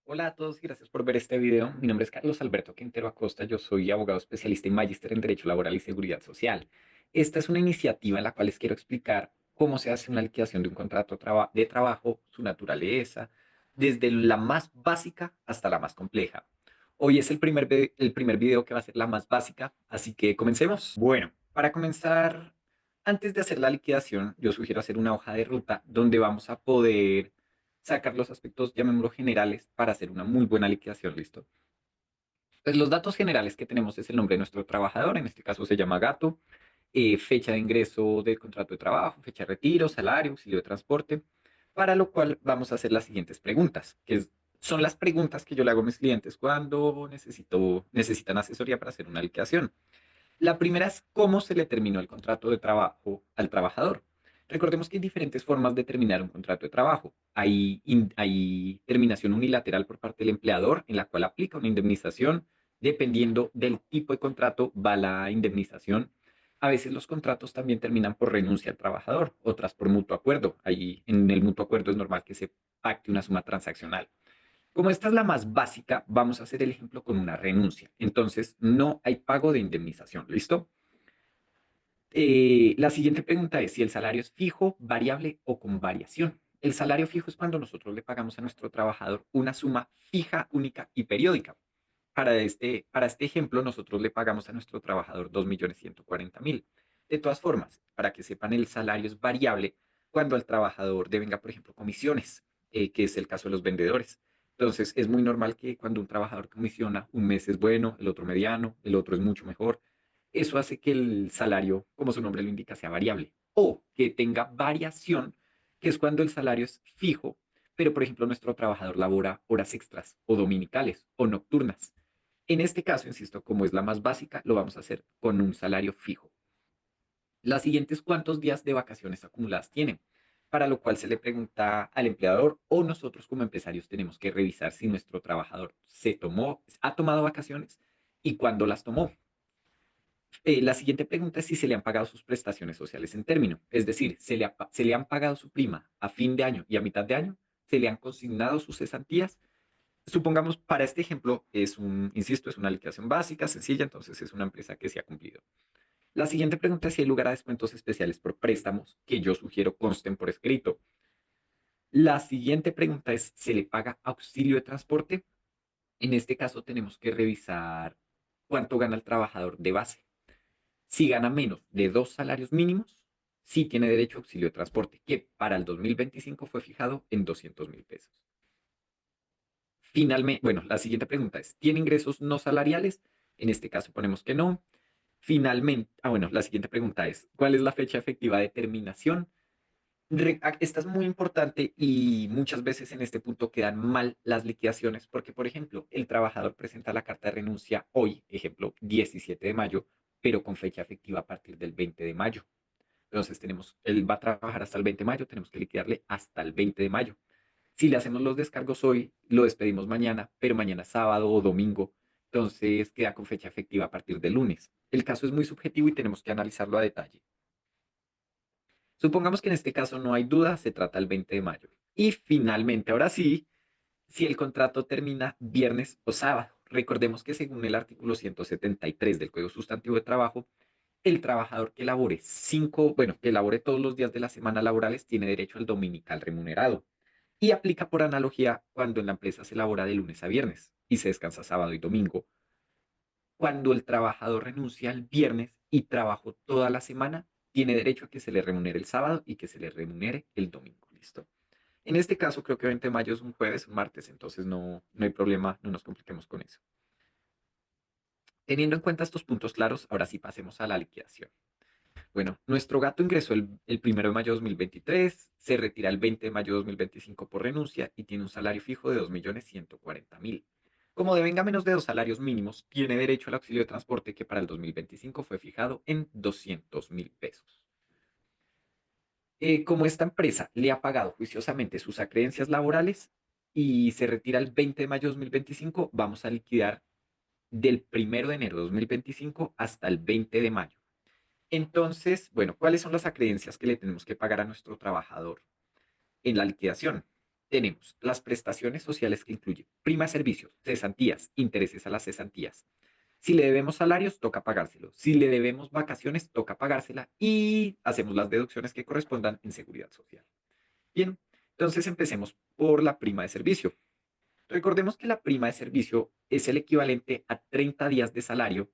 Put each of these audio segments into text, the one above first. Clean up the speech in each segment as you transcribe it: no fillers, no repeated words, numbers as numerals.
Hola a todos y gracias por ver este video. Mi nombre es Carlos Alberto Quintero Acosta. Yo soy abogado especialista y magíster en Derecho Laboral y Seguridad Social. Esta es una iniciativa en la cual les quiero explicar cómo se hace una liquidación de un contrato de trabajo, su naturaleza, desde la más básica hasta la más compleja. Hoy es el primer video que va a ser la más básica, así que comencemos. Bueno, para comenzar, antes de hacer la liquidación, yo sugiero hacer una hoja de ruta donde vamos a poder sacar los aspectos, llamémoslo generales, para hacer una muy buena liquidación, ¿listo? Pues los datos generales que tenemos es el nombre de nuestro trabajador, en este caso se llama Gato, fecha de ingreso del contrato de trabajo, fecha de retiro, salario, auxilio de transporte, para lo cual vamos a hacer las siguientes preguntas, son las preguntas que yo le hago a mis clientes cuando necesitan asesoría para hacer una liquidación. La primera es cómo se le terminó el contrato de trabajo al trabajador. Recordemos que hay diferentes formas de terminar un contrato de trabajo. Hay terminación unilateral por parte del empleador, en la cual aplica una indemnización. Dependiendo del tipo de contrato, va la indemnización. A veces los contratos también terminan por renuncia al trabajador, otras por mutuo acuerdo. Ahí en el mutuo acuerdo es normal que se pacte una suma transaccional. Como esta es la más básica, vamos a hacer el ejemplo con una renuncia. Entonces, no hay pago de indemnización. ¿Listo? La siguiente pregunta es si el salario es fijo, variable o con variación. El salario fijo es cuando nosotros le pagamos a nuestro trabajador una suma fija, única y periódica. Para este ejemplo, nosotros le pagamos a nuestro trabajador 2.140.000. De todas formas, para que sepan, el salario es variable cuando al trabajador devenga, por ejemplo, comisiones, que es el caso de los vendedores. Entonces, es muy normal que cuando un trabajador comisiona, un mes es bueno, el otro mediano, el otro es mucho mejor. Eso hace que el salario, como su nombre lo indica, sea variable o que tenga variación, que es cuando el salario es fijo, pero por ejemplo nuestro trabajador labora horas extras o dominicales o nocturnas. En este caso, insisto, como es la más básica, lo vamos a hacer con un salario fijo. La siguiente es cuántos días de vacaciones acumuladas tienen, para lo cual se le pregunta al empleador o nosotros como empresarios tenemos que revisar si nuestro trabajador ha tomado vacaciones y cuándo las tomó. La siguiente pregunta es si se le han pagado sus prestaciones sociales en término, es decir, se le han pagado su prima a fin de año y a mitad de año, se le han consignado sus cesantías. Supongamos, para este ejemplo, insisto, es una liquidación básica, sencilla, entonces es una empresa que se ha cumplido. La siguiente pregunta es si hay lugar a descuentos especiales por préstamos, que yo sugiero consten por escrito. La siguiente pregunta es, ¿se le paga auxilio de transporte? En este caso tenemos que revisar cuánto gana el trabajador de base. Si gana menos de 2 salarios mínimos, sí tiene derecho a auxilio de transporte, que para el 2025 fue fijado en 200.000 pesos. Finalmente, bueno, la siguiente pregunta es, ¿tiene ingresos no salariales? En este caso ponemos que no. Finalmente, bueno, la siguiente pregunta es, ¿cuál es la fecha efectiva de terminación? Esta es muy importante y muchas veces en este punto quedan mal las liquidaciones porque, por ejemplo, el trabajador presenta la carta de renuncia hoy, ejemplo, 17 de mayo, pero con fecha efectiva a partir del 20 de mayo. Entonces él va a trabajar hasta el 20 de mayo, tenemos que liquidarle hasta el 20 de mayo. Si le hacemos los descargos hoy, lo despedimos mañana, pero mañana es sábado o domingo, entonces queda con fecha efectiva a partir del lunes. El caso es muy subjetivo y tenemos que analizarlo a detalle. Supongamos que en este caso no hay duda, se trata el 20 de mayo. Y finalmente, ahora sí, si el contrato termina viernes o sábado. Recordemos que según el artículo 173 del Código Sustantivo de Trabajo, el trabajador que labore que labore todos los días de la semana laborales tiene derecho al dominical remunerado. Y aplica por analogía cuando en la empresa se labora de lunes a viernes y se descansa sábado y domingo. Cuando el trabajador renuncia el viernes y trabajó toda la semana, tiene derecho a que se le remunere el sábado y que se le remunere el domingo. ¿Listo? En este caso, creo que 20 de mayo es un jueves, un martes, entonces no hay problema, no nos compliquemos con eso. Teniendo en cuenta estos puntos claros, ahora sí pasemos a la liquidación. Bueno, nuestro gato ingresó el 1 de mayo de 2023, se retira el 20 de mayo de 2025 por renuncia y tiene un salario fijo de 2.140.000. Como devenga menos de 2 salarios mínimos, tiene derecho al auxilio de transporte que para el 2025 fue fijado en 200.000 pesos. Como esta empresa le ha pagado juiciosamente sus acreencias laborales y se retira el 20 de mayo de 2025, vamos a liquidar del 1 de enero de 2025 hasta el 20 de mayo. Entonces, bueno, ¿cuáles son las acreencias que le tenemos que pagar a nuestro trabajador en la liquidación? tenemos las prestaciones sociales que incluyen prima de servicios, cesantías, intereses a las cesantías. Si le debemos salarios, toca pagárselo. Si le debemos vacaciones, toca pagársela y hacemos las deducciones que correspondan en seguridad social. Bien, entonces empecemos por la prima de servicio. Recordemos que la prima de servicio es el equivalente a 30 días de salario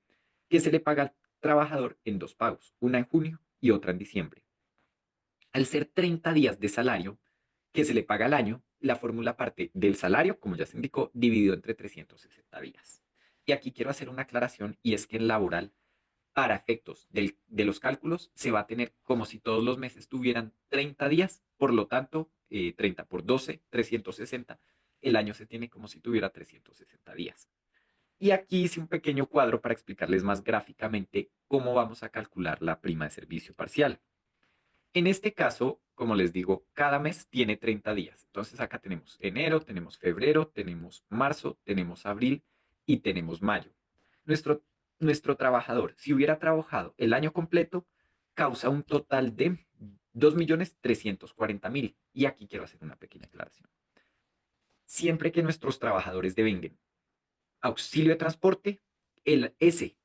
que se le paga al trabajador en dos pagos, una en junio y otra en diciembre. Al ser 30 días de salario que se le paga al año, la fórmula parte del salario, como ya se indicó, dividido entre 360 días. Y aquí quiero hacer una aclaración y es que en laboral, para efectos de los cálculos, se va a tener como si todos los meses tuvieran 30 días, por lo tanto, 30 por 12, 360, el año se tiene como si tuviera 360 días. Y aquí hice un pequeño cuadro para explicarles más gráficamente cómo vamos a calcular la prima de servicio parcial. En este caso, como les digo, cada mes tiene 30 días. Entonces acá tenemos enero, tenemos febrero, tenemos marzo, tenemos abril y tenemos mayo. Nuestro, nuestro trabajador, si hubiera trabajado el año completo, causa un total de 2.340.000. Y aquí quiero hacer una pequeña aclaración. Siempre que nuestros trabajadores devenguen auxilio de transporte,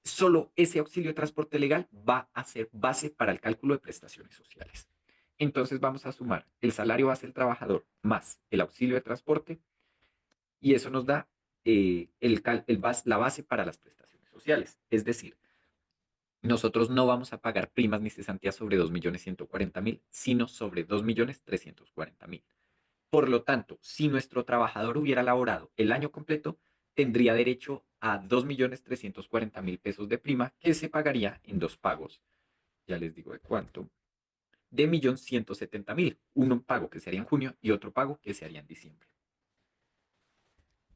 solo ese auxilio de transporte legal va a ser base para el cálculo de prestaciones sociales. Entonces vamos a sumar el salario base del trabajador más el auxilio de transporte y eso nos da la base para las prestaciones sociales. Es decir, nosotros no vamos a pagar primas ni cesantías sobre 2.140.000, sino sobre 2.340.000. Por lo tanto, si nuestro trabajador hubiera laborado el año completo, tendría derecho a 2.340.000 pesos de prima que se pagaría en dos pagos. Ya les digo de cuánto. De 1.170.000. Un pago que se haría en junio y otro pago que se haría en diciembre.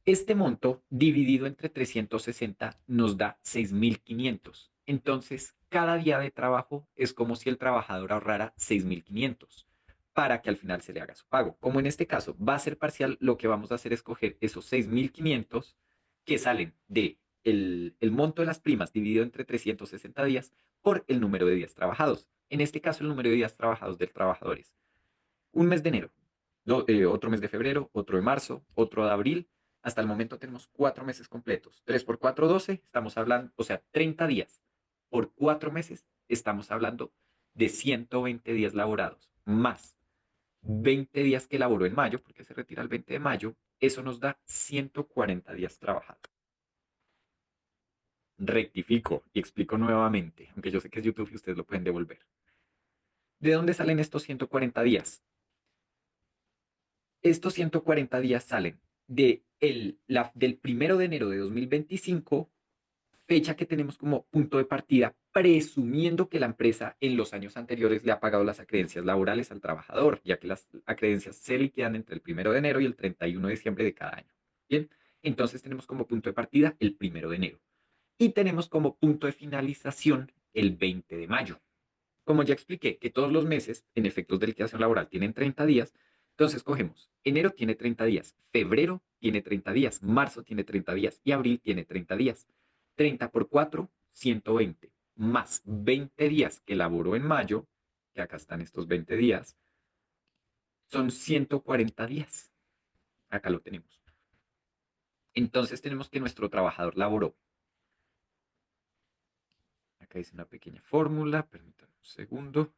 Este monto dividido entre 360 nos da 6.500. Entonces, cada día de trabajo es como si el trabajador ahorrara 6.500 para que al final se le haga su pago. Como en este caso va a ser parcial, lo que vamos a hacer es coger esos 6.500 que salen de el monto de las primas dividido entre 360 días por el número de días trabajados. En este caso, el número de días trabajados del trabajador es un mes de enero, otro mes de febrero, otro de marzo, otro de abril. Hasta el momento tenemos 4 meses completos. 3 por 4, 12. Estamos hablando, o sea, 30 días por 4 meses. Estamos hablando de 120 días laborados, más 20 días que laboró en mayo, porque se retira el 20 de mayo. Eso nos da 140 días trabajados. Rectifico y explico nuevamente, aunque yo sé que es YouTube y ustedes lo pueden devolver. ¿De dónde salen estos 140 días? Estos 140 días salen del 1 de enero de 2025, fecha que tenemos como punto de partida, presumiendo que la empresa en los años anteriores le ha pagado las acreencias laborales al trabajador, ya que las acreencias se liquidan entre el 1 de enero y el 31 de diciembre de cada año. Bien, entonces tenemos como punto de partida el 1 de enero y tenemos como punto de finalización el 20 de mayo. Como ya expliqué que todos los meses en efectos de liquidación laboral tienen 30 días, entonces cogemos enero tiene 30 días, febrero tiene 30 días, marzo tiene 30 días y abril tiene 30 días. 30 por 4, 120, más 20 días que laboró en mayo, que acá están estos 20 días, son 140 días. Acá lo tenemos. Entonces tenemos que nuestro trabajador laboró. Acá dice una pequeña fórmula, permítanme un segundo.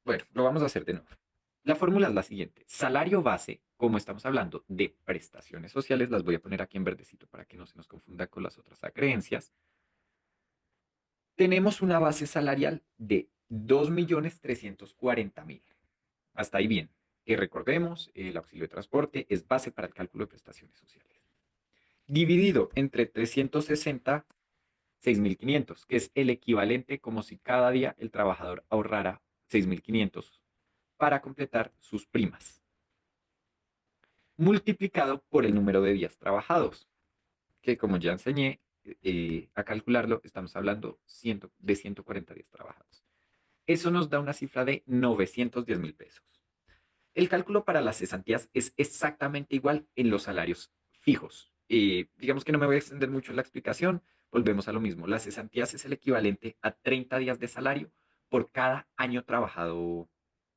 Bueno, lo vamos a hacer de nuevo. La fórmula es la siguiente. Salario base, como estamos hablando de prestaciones sociales, las voy a poner aquí en verdecito para que no se nos confunda con las otras acreencias. Tenemos una base salarial de 2.340.000. Hasta ahí bien. Y recordemos, el auxilio de transporte es base para el cálculo de prestaciones sociales. Dividido entre 360, 6.500, que es el equivalente como si cada día el trabajador ahorrara 6.500 para completar sus primas, multiplicado por el número de días trabajados, que como ya enseñé a calcularlo, estamos hablando de 140 días trabajados. Eso nos da una cifra de 910.000 pesos. El cálculo para las cesantías es exactamente igual en los salarios fijos. Digamos que no me voy a extender mucho en la explicación, volvemos a lo mismo. Las cesantías es el equivalente a 30 días de salario por cada año trabajado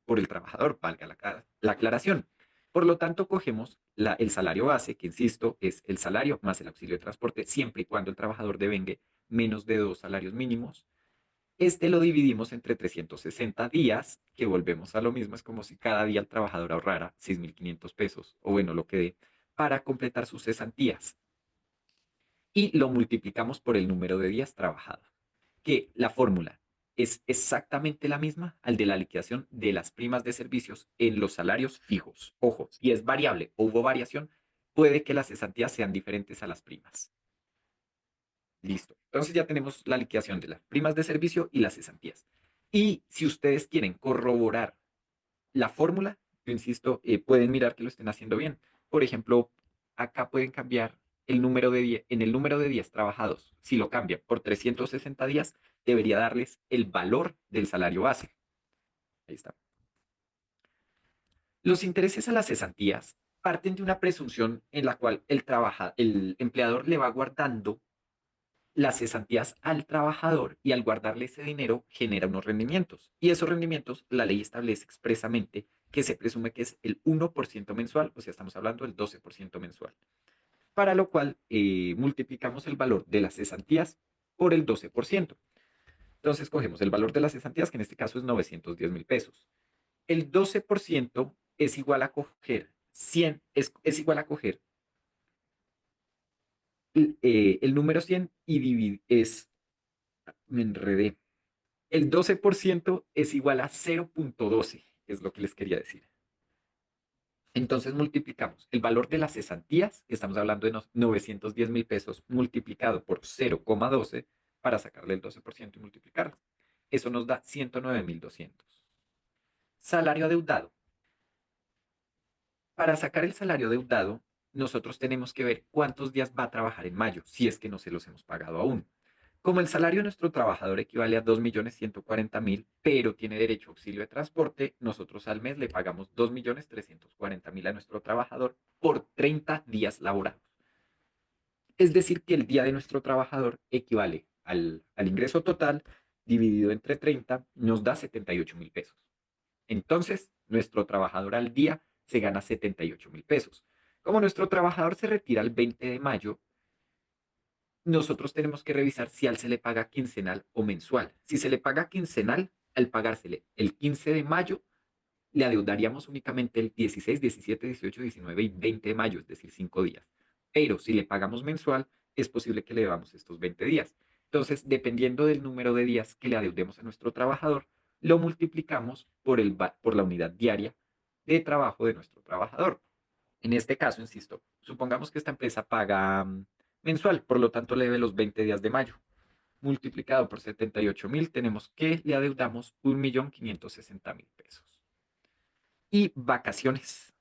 por el trabajador, valga la aclaración. Por lo tanto, cogemos el salario base, que insisto, es el salario más el auxilio de transporte, siempre y cuando el trabajador devengue menos de 2 salarios mínimos. Este lo dividimos entre 360 días, que volvemos a lo mismo, es como si cada día el trabajador ahorrara 6.500 pesos, o bueno, lo que dé, para completar sus cesantías. Y lo multiplicamos por el número de días trabajados, que la fórmula es exactamente la misma al de la liquidación de las primas de servicios en los salarios fijos. Ojo, si es variable o hubo variación, puede que las cesantías sean diferentes a las primas. Listo. Entonces ya tenemos la liquidación de las primas de servicio y las cesantías. Y si ustedes quieren corroborar la fórmula, yo insisto, pueden mirar que lo estén haciendo bien. Por ejemplo, acá pueden cambiar el número de en el número de días trabajados. Si lo cambian por 360 días, debería darles el valor del salario base. Ahí está. Los intereses a las cesantías parten de una presunción en la cual el empleador le va guardando las cesantías al trabajador y al guardarle ese dinero genera unos rendimientos. Y esos rendimientos la ley establece expresamente que se presume que es el 1% mensual, o sea, estamos hablando del 12% mensual, para lo cual multiplicamos el valor de las cesantías por el 12%. Entonces cogemos el valor de las cesantías, que en este caso es 910.000 pesos. El 12% es igual a coger 100, es igual a coger el número 100 y dividir, me enredé. El 12% es igual a 0.12, es lo que les quería decir. Entonces multiplicamos el valor de las cesantías, que estamos hablando de 910.000 pesos, multiplicado por 0,12 para sacarle el 12% y multiplicarlo. Eso nos da 109.200. Salario adeudado. Para sacar el salario adeudado, nosotros tenemos que ver cuántos días va a trabajar en mayo, si es que no se los hemos pagado aún. Como el salario de nuestro trabajador equivale a 2.140.000, pero tiene derecho a auxilio de transporte, nosotros al mes le pagamos 2.340.000 a nuestro trabajador por 30 días laborados. Es decir, que el día de nuestro trabajador equivale al ingreso total dividido entre 30, nos da 78.000 pesos. Entonces, nuestro trabajador al día se gana 78.000 pesos. Como nuestro trabajador se retira el 20 de mayo, nosotros tenemos que revisar si al se le paga quincenal o mensual. Si se le paga quincenal, al pagársele el 15 de mayo, le adeudaríamos únicamente el 16, 17, 18, 19 y 20 de mayo, es decir, 5 días. Pero si le pagamos mensual, es posible que le debamos estos 20 días. Entonces, dependiendo del número de días que le adeudemos a nuestro trabajador, lo multiplicamos por la unidad diaria de trabajo de nuestro trabajador. En este caso, insisto, supongamos que esta empresa paga mensual, por lo tanto le debe los 20 días de mayo. Multiplicado por 78.000, tenemos que le adeudamos 1.560.000 pesos. Y vacaciones.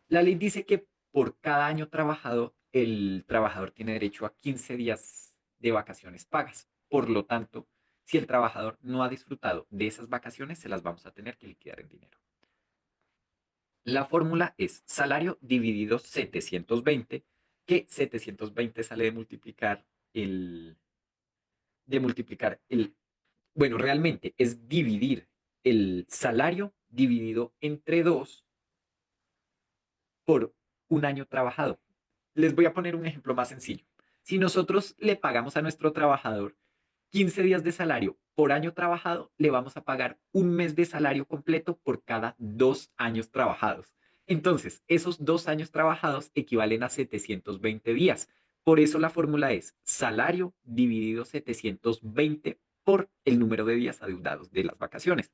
La ley dice que por cada año trabajado, el trabajador tiene derecho a 15 días de vacaciones pagas. Por lo tanto, si el trabajador no ha disfrutado de esas vacaciones, se las vamos a tener que liquidar en dinero. La fórmula es salario dividido 720, que 720 sale bueno, realmente es dividir el salario dividido entre 2 por un año trabajado. Les voy a poner un ejemplo más sencillo. Si nosotros le pagamos a nuestro trabajador 15 días de salario por año trabajado, le vamos a pagar un mes de salario completo por cada 2 años trabajados. Entonces, esos 2 años trabajados equivalen a 720 días. Por eso la fórmula es salario dividido 720 por el número de días adeudados de las vacaciones.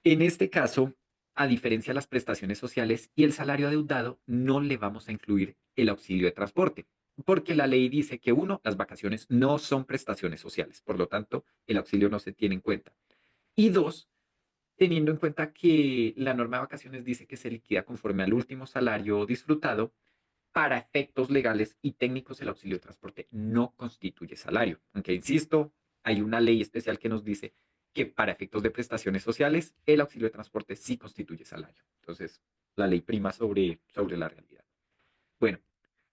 En este caso, a diferencia de las prestaciones sociales y el salario adeudado, no le vamos a incluir el auxilio de transporte, porque la ley dice que uno, las vacaciones no son prestaciones sociales, por lo tanto, el auxilio no se tiene en cuenta. Y dos, teniendo en cuenta que la norma de vacaciones dice que se liquida conforme al último salario disfrutado, para efectos legales y técnicos el auxilio de transporte no constituye salario. Aunque, insisto, hay una ley especial que nos dice que para efectos de prestaciones sociales el auxilio de transporte sí constituye salario. Entonces, la ley prima sobre la realidad. Bueno,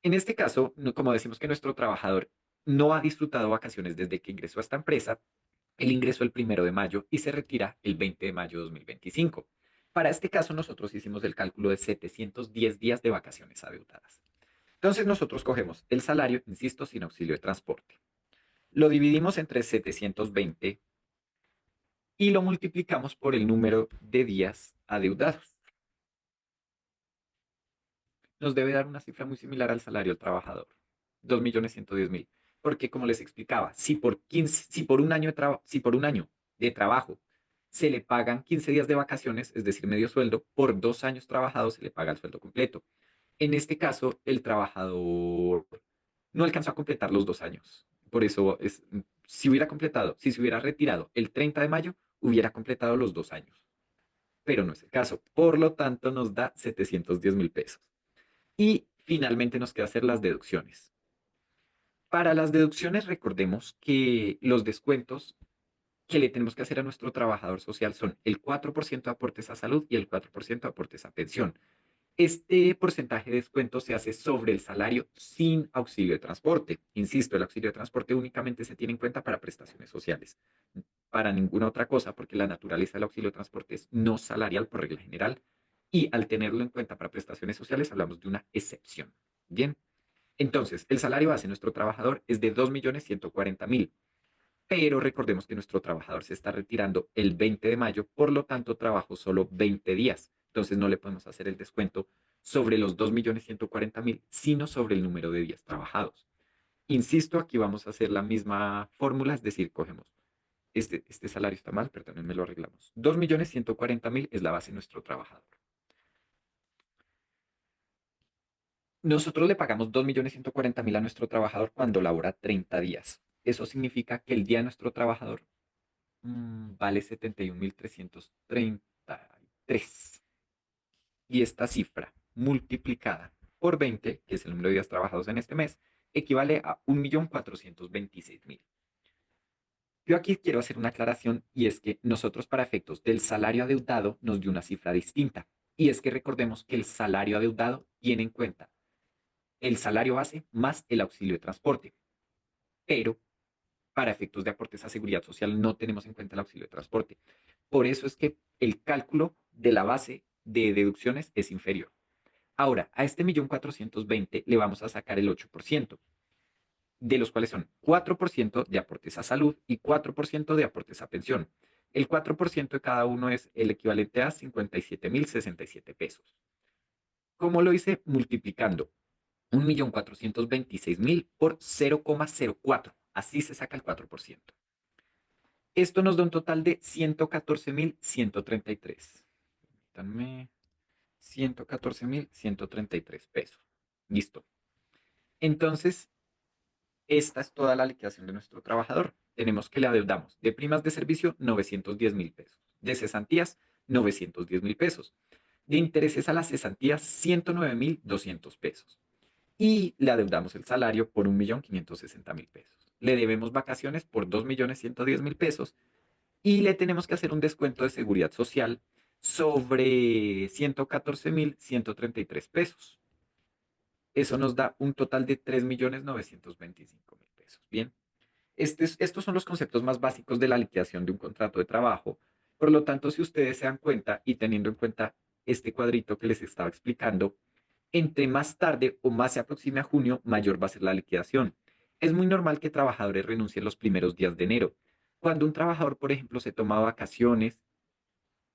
en este caso, como decimos que nuestro trabajador no ha disfrutado vacaciones desde que ingresó a esta empresa, él ingresó el 1 de mayo y se retira el 20 de mayo de 2025. Para este caso, nosotros hicimos el cálculo de 710 días de vacaciones adeudadas. Entonces, nosotros cogemos el salario, insisto, sin auxilio de transporte. Lo dividimos entre 720 y lo multiplicamos por el número de días adeudados. Nos debe dar una cifra muy similar al salario del trabajador, 2.110.000. Porque como les explicaba, si por un año de trabajo se le pagan 15 días de vacaciones, es decir, medio sueldo, por 2 años trabajados se le paga el sueldo completo. En este caso, el trabajador no alcanzó a completar los 2 años. Por eso, si se hubiera retirado el 30 de mayo, hubiera completado los 2 años. Pero no es el caso. Por lo tanto, nos da 710.000 pesos. Y finalmente nos queda hacer las deducciones. Para las deducciones, recordemos que los descuentos que le tenemos que hacer a nuestro trabajador social son el 4% de aportes a salud y el 4% de aportes a pensión. Este porcentaje de descuento se hace sobre el salario sin auxilio de transporte. Insisto, el auxilio de transporte únicamente se tiene en cuenta para prestaciones sociales, para ninguna otra cosa, porque la naturaleza del auxilio de transporte es no salarial por regla general, y al tenerlo en cuenta para prestaciones sociales hablamos de una excepción. Bien, entonces el salario base de nuestro trabajador es de 2.140.000, pero recordemos que nuestro trabajador se está retirando el 20 de mayo, por lo tanto trabajó solo 20 días. Entonces no le podemos hacer el descuento sobre los 2.140.000, sino sobre el número de días trabajados. Insisto, aquí vamos a hacer la misma fórmula, es decir, cogemos este salario está mal, pero también me lo arreglamos. 2.140.000 es la base de nuestro trabajador. Nosotros le pagamos 2.140.000 a nuestro trabajador cuando labora 30 días. Eso significa que el día de nuestro trabajador vale 71.333. Y esta cifra multiplicada por 20, que es el número de días trabajados en este mes, equivale a 1.426.000. Yo aquí quiero hacer una aclaración y es que nosotros para efectos del salario adeudado nos dio una cifra distinta. Y es que recordemos que el salario adeudado tiene en cuenta el salario base más el auxilio de transporte. Pero para efectos de aportes a seguridad social no tenemos en cuenta el auxilio de transporte. Por eso es que el cálculo de la base de deducciones es inferior. Ahora, a este 1.420.000 le vamos a sacar el 8%, de los cuales son 4% de aportes a salud y 4% de aportes a pensión. El 4% de cada uno es el equivalente a 57.067 pesos. ¿Cómo lo hice? Multiplicando 1.426.000 por 0,04. Así se saca el 4%. Esto nos da un total de 114.133. Permítanme. 114.133 pesos. Listo. Entonces, esta es toda la liquidación de nuestro trabajador. Tenemos que le adeudamos de primas de servicio 910.000 pesos. De cesantías, 910.000 pesos. De intereses a las cesantías, 109.200 pesos. Y le adeudamos el salario por 1.560.000 pesos. Le debemos vacaciones por 2.110.000 pesos y le tenemos que hacer un descuento de seguridad social sobre 114.133 pesos. Eso nos da un total de 3.925.000 pesos. Bien, estos son los conceptos más básicos de la liquidación de un contrato de trabajo. Por lo tanto, si ustedes se dan cuenta y teniendo en cuenta este cuadrito que les estaba explicando, entre más tarde o más se aproxime a junio, mayor va a ser la liquidación. Es muy normal que trabajadores renuncien los primeros días de enero. Cuando un trabajador, por ejemplo, se toma vacaciones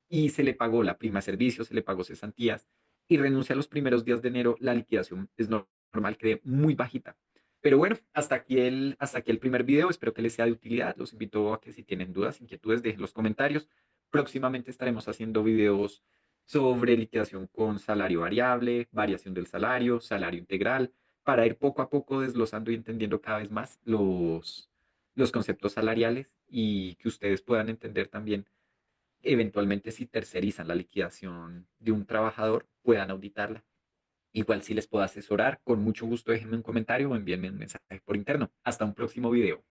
y se le pagó la prima de servicio, se le pagó cesantías y renuncia a los primeros días de enero, la liquidación es normal que dé muy bajita. Pero bueno, hasta aquí el primer video. Espero que les sea de utilidad. Los invito a que si tienen dudas, inquietudes, dejen los comentarios. Próximamente estaremos haciendo videos sobre liquidación con salario variable, variación del salario, salario integral, para ir poco a poco desglosando y entendiendo cada vez más los conceptos salariales y que ustedes puedan entender también eventualmente si tercerizan la liquidación de un trabajador, puedan auditarla. Igual si les puedo asesorar, con mucho gusto déjenme un comentario o envíenme un mensaje por interno. Hasta un próximo video.